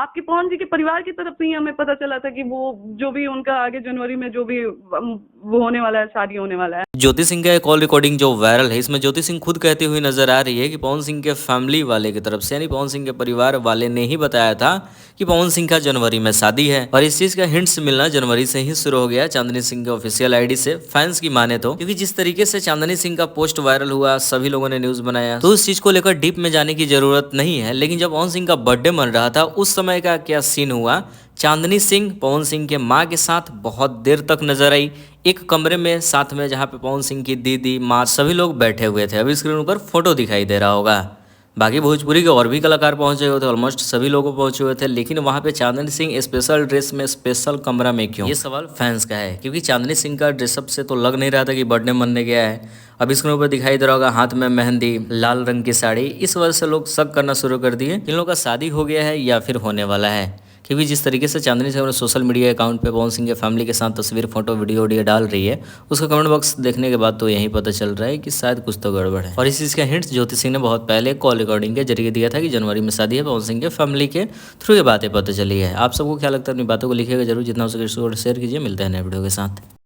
आपके पवन जी के परिवार की तरफ से ही हमें पता चला था कि वो जो भी उनका आगे जनवरी में जो भी वो होने वाला है, शादी होने वाला है। ज्योति सिंह का एक कॉल रिकॉर्डिंग जो वायरल है, इसमें ज्योति सिंह खुद कहती हुई नजर आ रही है कि पवन सिंह के फैमिली वाले की तरफ से यानी पवन सिंह के परिवार वाले ने ही बताया था कि पवन सिंह का जनवरी में शादी है। और इस चीज का हिंट्स मिलना जनवरी से ही शुरू हो गया चांदनी सिंह के ऑफिशियल आईडी से, फैंस की माने तो। क्योंकि जिस तरीके से चांदनी सिंह का पोस्ट वायरल हुआ, सभी लोगों ने न्यूज बनाया, तो उस चीज को लेकर डीप में जाने की जरूरत नहीं है। लेकिन जब पवन सिंह का बर्थडे मन रहा था, उस समय का क्या सीन हुआ, चांदनी सिंह पवन सिंह के माँ के साथ बहुत देर तक नजर आई, एक कमरे में साथ में, जहाँ पे पवन सिंह की दीदी, माँ, सभी लोग बैठे हुए थे। अभी स्क्रीन पर फोटो दिखाई दे रहा होगा। बाकी भोजपुरी के और भी कलाकार पहुंचे हुए थे, ऑलमोस्ट सभी लोग पहुंचे हुए थे। लेकिन वहां पे चांदनी सिंह स्पेशल ड्रेस में, स्पेशल कमरा में क्यों, ये सवाल फैंस का है। क्योंकि चांदनी सिंह का ड्रेसअप से तो लग नहीं रहा था कि बर्थडे मनने गया है। अब स्क्रीन पर दिखाई दे रहा होगा हाथ में मेहंदी, लाल रंग की साड़ी। इस वजह से लोग शक करना शुरू कर दिए इन लोगों का शादी हो गया है या फिर होने वाला है। क्योंकि जिस तरीके से चांदनी सिंह अपने सोशल मीडिया अकाउंट पे पवन सिंह के फैमिली के साथ तस्वीर, फोटो, वीडियो डाल रही है, उसका कमेंट बॉक्स देखने के बाद तो यही पता चल रहा है कि शायद कुछ तो गड़बड़ है। और इस चीज़ का हिंट्स ज्योति सिंह ने बहुत पहले कॉल रिकॉर्डिंग के जरिए दिया था कि जनवरी में शादी है। पवन सिंह के फैमिली के थ्रू ये बातें पता चली है। आप सबको क्या लगता है, अपनी बातों को लिखिएगा जरूर, जितना हो सके शेयर कीजिए। मिलते हैं नए वीडियो के साथ।